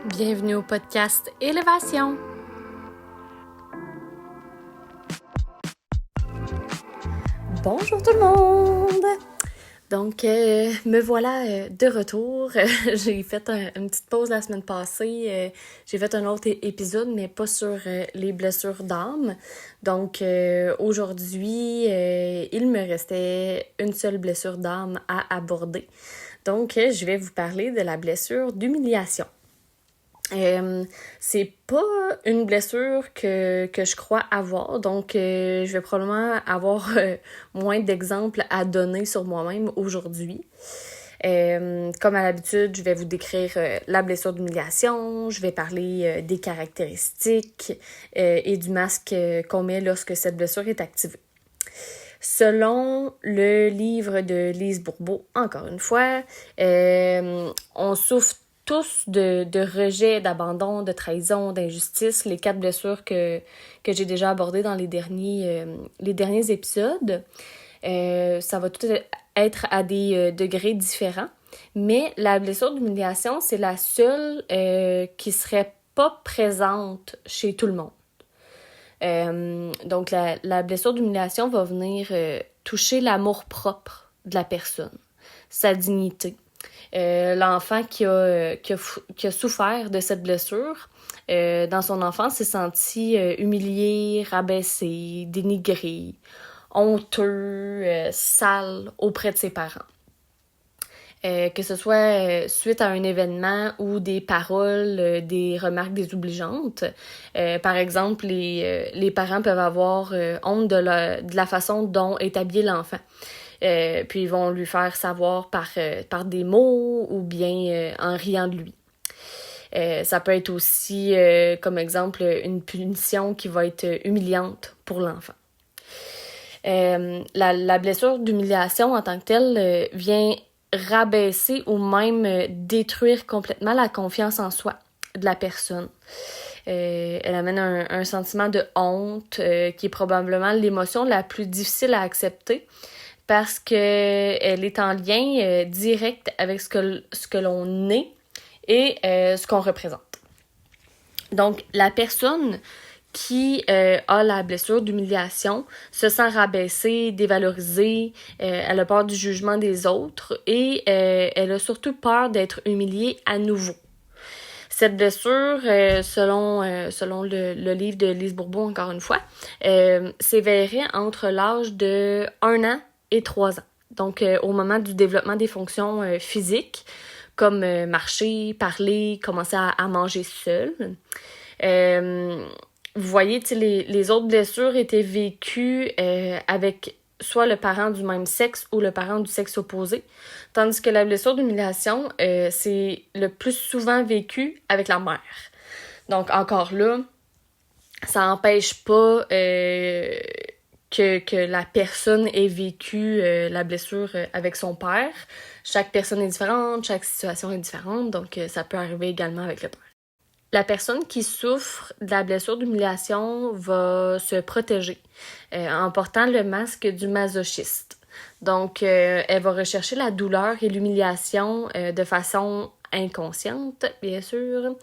Bienvenue au podcast Élévation. Bonjour tout le monde! Donc, me voilà de retour. J'ai fait une petite pause la semaine passée. J'ai fait un autre épisode, mais pas sur les blessures d'âme. Donc, aujourd'hui, il me restait une seule blessure d'âme à aborder. Donc, je vais vous parler de la blessure d'humiliation. C'est pas une blessure que je crois avoir, donc je vais probablement avoir moins d'exemples à donner sur moi-même aujourd'hui. Comme à l'habitude, je vais vous décrire la blessure d'humiliation, je vais parler des caractéristiques et du masque qu'on met lorsque cette blessure est activée. Selon le livre de Lise Bourbeau, encore une fois, on souffre tous de rejet, d'abandon, de trahison, d'injustice, les 4 blessures que j'ai déjà abordées dans les derniers épisodes. Ça va tout être à des degrés différents, mais la blessure d'humiliation, c'est la seule qui serait pas présente chez tout le monde. Donc, la blessure d'humiliation va venir toucher l'amour-propre de la personne, sa dignité. L'enfant qui a souffert de cette blessure, dans son enfance, s'est senti humilié, rabaissé, dénigré, honteux, sale auprès de ses parents. Que ce soit suite à un événement ou des paroles, des remarques désobligeantes. Par exemple, les parents peuvent avoir honte de la façon dont est habillé l'enfant. Puis ils vont lui faire savoir par des mots ou bien en riant de lui. Ça peut être aussi, comme exemple, une punition qui va être humiliante pour l'enfant. La blessure d'humiliation en tant que telle vient rabaisser ou même détruire complètement la confiance en soi de la personne. Elle amène un sentiment de honte qui est probablement l'émotion la plus difficile à accepter parce qu'elle est en lien direct avec ce que l'on est et ce qu'on représente. Donc, la personne qui a la blessure d'humiliation se sent rabaissée, dévalorisée, elle a peur du jugement des autres et elle a surtout peur d'être humiliée à nouveau. Cette blessure, selon le livre de Lise Bourbeau, encore une fois, s'éveillerait entre l'âge de 1 an et 3 ans. Donc, au moment du développement des fonctions physiques, comme marcher, parler, commencer à manger seul. Vous voyez, les autres blessures étaient vécues avec soit le parent du même sexe ou le parent du sexe opposé, tandis que la blessure d'humiliation, c'est le plus souvent vécu avec la mère. Donc, encore là, ça n'empêche pas que la personne ait vécu la blessure avec son père. Chaque personne est différente, chaque situation est différente, donc ça peut arriver également avec le père. La personne qui souffre de la blessure d'humiliation va se protéger en portant le masque du masochiste. Donc, elle va rechercher la douleur et l'humiliation de façon inconsciente, bien sûr.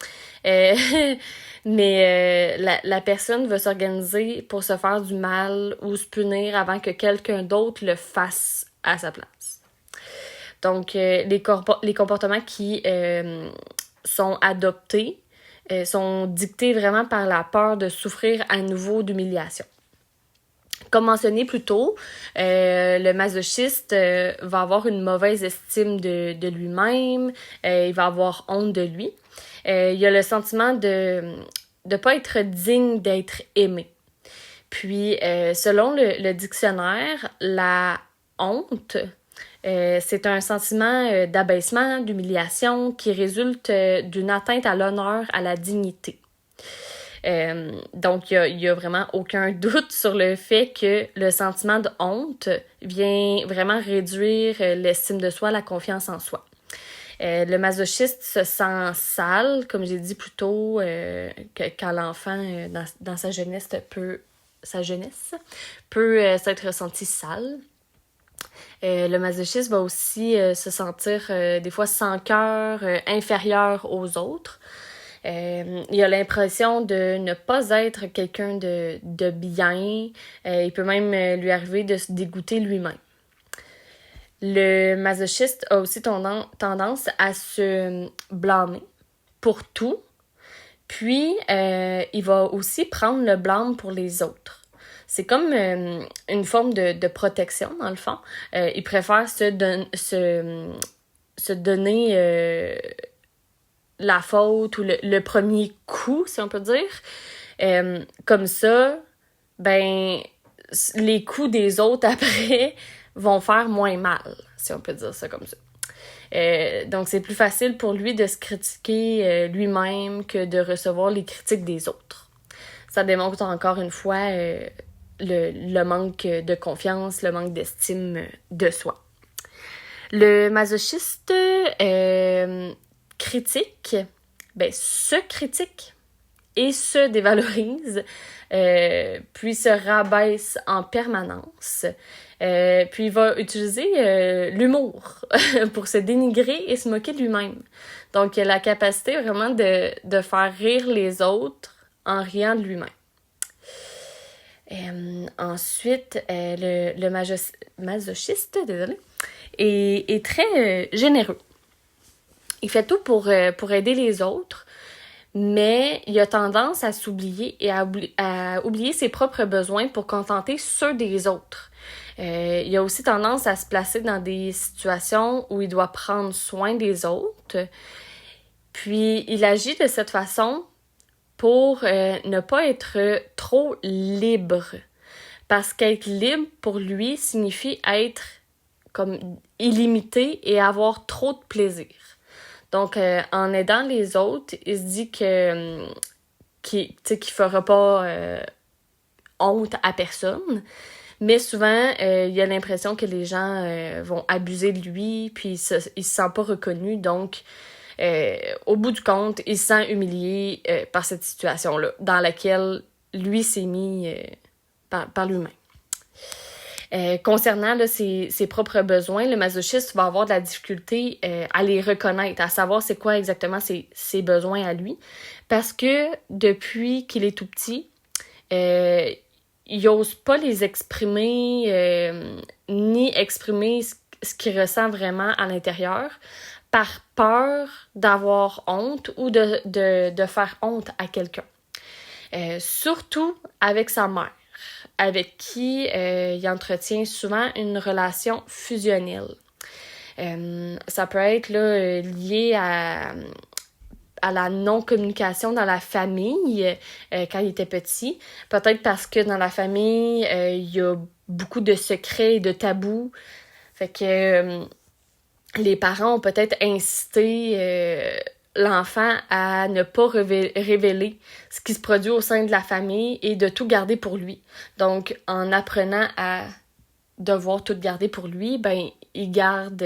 Mais la personne va s'organiser pour se faire du mal ou se punir avant que quelqu'un d'autre le fasse à sa place. Donc, les comportements qui sont adoptés sont dictés vraiment par la peur de souffrir à nouveau d'humiliation. Comme mentionné plus tôt, le masochiste va avoir une mauvaise estime de lui-même, il va avoir honte de lui. Il a le sentiment de ne pas être digne d'être aimé. Puis, selon le dictionnaire, la honte, c'est un sentiment d'abaissement, d'humiliation qui résulte d'une atteinte à l'honneur, à la dignité. Donc, il y a vraiment aucun doute sur le fait que le sentiment de honte vient vraiment réduire l'estime de soi, la confiance en soi. Le masochiste se sent sale, comme j'ai dit plus tôt, quand l'enfant, dans sa jeunesse, peut s'être senti sale. Le masochiste va aussi se sentir des fois sans cœur, inférieur aux autres. Il a l'impression de ne pas être quelqu'un de bien. Il peut même lui arriver de se dégoûter lui-même. Le masochiste a aussi tendance à se blâmer pour tout. Puis, il va aussi prendre le blâme pour les autres. C'est comme une forme de protection, dans le fond. Il préfère se donner la faute ou le premier coup, si on peut dire. Comme ça, ben, les coups des autres après vont faire moins mal, si on peut dire ça comme ça. Donc, c'est plus facile pour lui de se critiquer lui-même que de recevoir les critiques des autres. Ça démontre encore une fois le manque de confiance, le manque d'estime de soi. Le masochiste critique, se critique et se dévalorise, puis se rabaisse en permanence. Puis il va utiliser l'humour pour se dénigrer et se moquer de lui-même. Donc, il a la capacité vraiment de faire rire les autres en riant de lui-même. Ensuite, le masochiste, est très généreux. Il fait tout pour aider les autres, mais il a tendance à s'oublier et à oublier ses propres besoins pour contenter ceux des autres. Il a aussi tendance à se placer dans des situations où il doit prendre soin des autres. Puis, il agit de cette façon pour ne pas être trop libre. Parce qu'être libre, pour lui, signifie être comme illimité et avoir trop de plaisir. Donc, en aidant les autres, il se dit qu'il fera pas honte à personne. Mais souvent, il a l'impression que les gens vont abuser de lui, puis il se sent pas reconnu. Donc, au bout du compte, il se sent humilié par cette situation-là, dans laquelle lui s'est mis par lui-même. Concernant là, ses propres besoins, le masochiste va avoir de la difficulté à les reconnaître, à savoir c'est quoi exactement ses besoins à lui. Parce que depuis qu'il est tout petit, il n'ose pas les exprimer, ni exprimer ce qu'il ressent vraiment à l'intérieur, par peur d'avoir honte ou de faire honte à quelqu'un. Surtout avec sa mère, avec qui il entretient souvent une relation fusionnelle. Ça peut être là, lié à la non-communication dans la famille quand il était petit. Peut-être parce que dans la famille, il y a beaucoup de secrets et de tabous. Fait que les parents ont peut-être incité l'enfant à ne pas révéler ce qui se produit au sein de la famille et de tout garder pour lui. Donc, en apprenant à devoir tout garder pour lui, il garde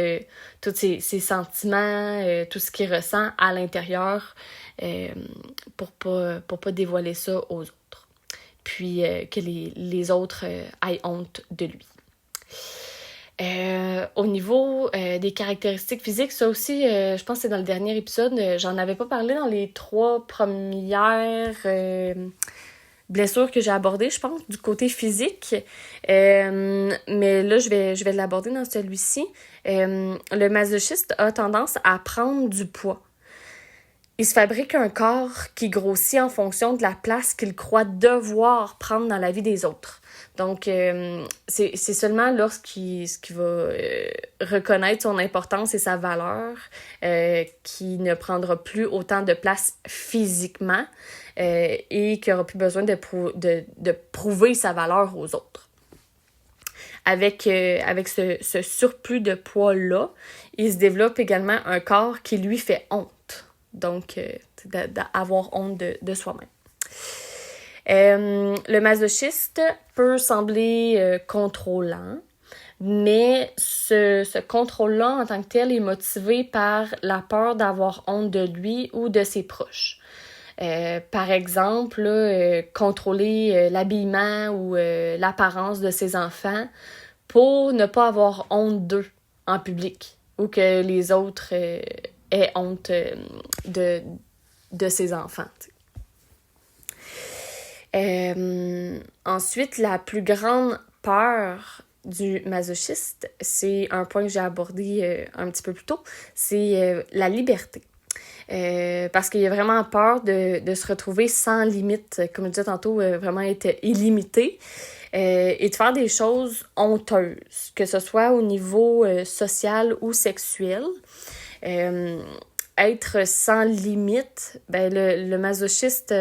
tous ses sentiments, tout ce qu'il ressent à l'intérieur pour pas dévoiler ça aux autres. Puis que les autres aient honte de lui. Au niveau des caractéristiques physiques, ça aussi, je pense que c'est dans le dernier épisode, j'en avais pas parlé dans les 3 premières blessures que j'ai abordées, je pense, du côté physique. Mais là, je vais l'aborder dans celui-ci. Le masochiste a tendance à prendre du poids. Il se fabrique un corps qui grossit en fonction de la place qu'il croit devoir prendre dans la vie des autres. Donc, c'est seulement lorsqu'il va reconnaître son importance et sa valeur qu'il ne prendra plus autant de place physiquement et qu'il n'aura plus besoin de prouver sa valeur aux autres. Avec ce surplus de poids-là, il se développe également un corps qui lui fait honte. Donc, d'avoir honte de soi-même. Le masochiste peut sembler contrôlant, mais ce contrôle-là en tant que tel est motivé par la peur d'avoir honte de lui ou de ses proches. Par exemple, contrôler l'habillement ou l'apparence de ses enfants pour ne pas avoir honte d'eux en public ou que les autres aient honte de de ses enfants. Ensuite, la plus grande peur du masochiste, c'est un point que j'ai abordé un petit peu plus tôt, c'est la liberté. Parce qu'il y a vraiment peur de se retrouver sans limite, comme je disais tantôt, vraiment être illimité et de faire des choses honteuses, que ce soit au niveau social ou sexuel. Être sans limite, ben le masochiste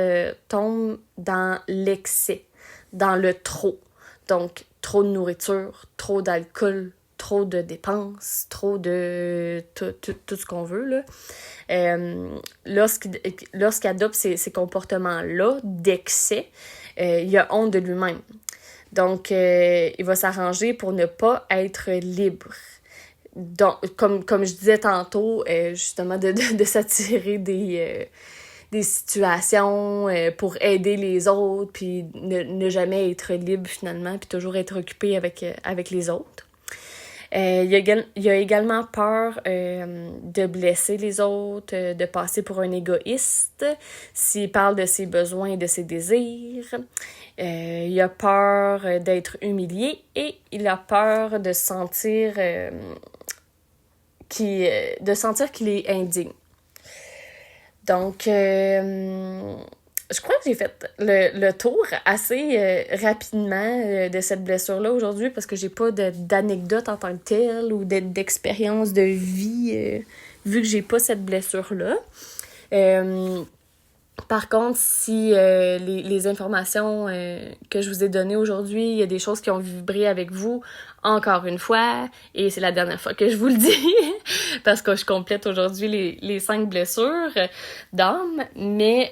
tombe dans l'excès, dans le trop. Donc, trop de nourriture, trop d'alcool, trop de dépenses, trop de tout ce qu'on veut, là. Lorsqu'il adopte ces comportements-là d'excès, il a honte de lui-même. Donc, il va s'arranger pour ne pas être libre. Donc, comme je disais tantôt, justement, de s'attirer des situations pour aider les autres, puis ne jamais être libre finalement, puis toujours être occupé avec les autres. Il y a également peur de blesser les autres, de passer pour un égoïste s'il parle de ses besoins et de ses désirs. Il a peur d'être humilié et il a peur de sentir qu'il est indigne. Donc, je crois que j'ai fait le tour assez rapidement de cette blessure-là aujourd'hui parce que j'ai pas d'anecdote en tant que telle ou d'expérience de vie vu que j'ai pas cette blessure-là. Par contre, si les informations que je vous ai données aujourd'hui, il y a des choses qui ont vibré avec vous, encore une fois, et c'est la dernière fois que je vous le dis, parce que je complète aujourd'hui les 5 blessures d'âme, mais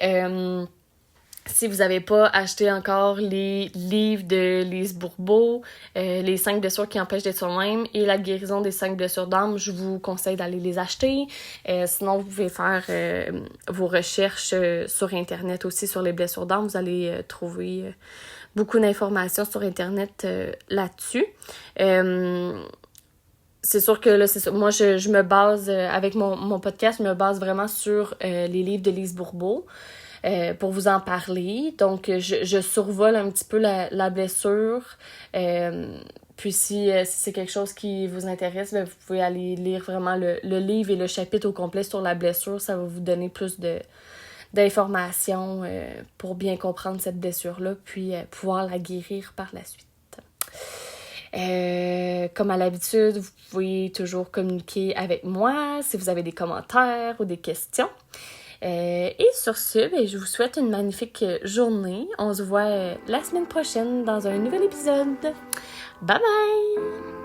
si vous n'avez pas acheté encore les livres de Lise Bourbeau, les 5 blessures qui empêchent d'être soi-même et la guérison des 5 blessures d'âme, je vous conseille d'aller les acheter. Sinon, vous pouvez faire vos recherches sur Internet aussi sur les blessures d'âme. Vous allez trouver beaucoup d'informations sur Internet là-dessus. C'est sûr que là, c'est ça. Moi, je me base, avec mon podcast, je me base vraiment sur les livres de Lise Bourbeau. Pour vous en parler. Donc, je survole un petit peu la blessure. Puis, si c'est quelque chose qui vous intéresse, ben, vous pouvez aller lire vraiment le livre et le chapitre au complet sur la blessure. Ça va vous donner plus d'informations pour bien comprendre cette blessure-là, puis pouvoir la guérir par la suite. Comme à l'habitude, vous pouvez toujours communiquer avec moi si vous avez des commentaires ou des questions. Et sur ce, ben, je vous souhaite une magnifique journée. On se voit la semaine prochaine dans un nouvel épisode. Bye bye!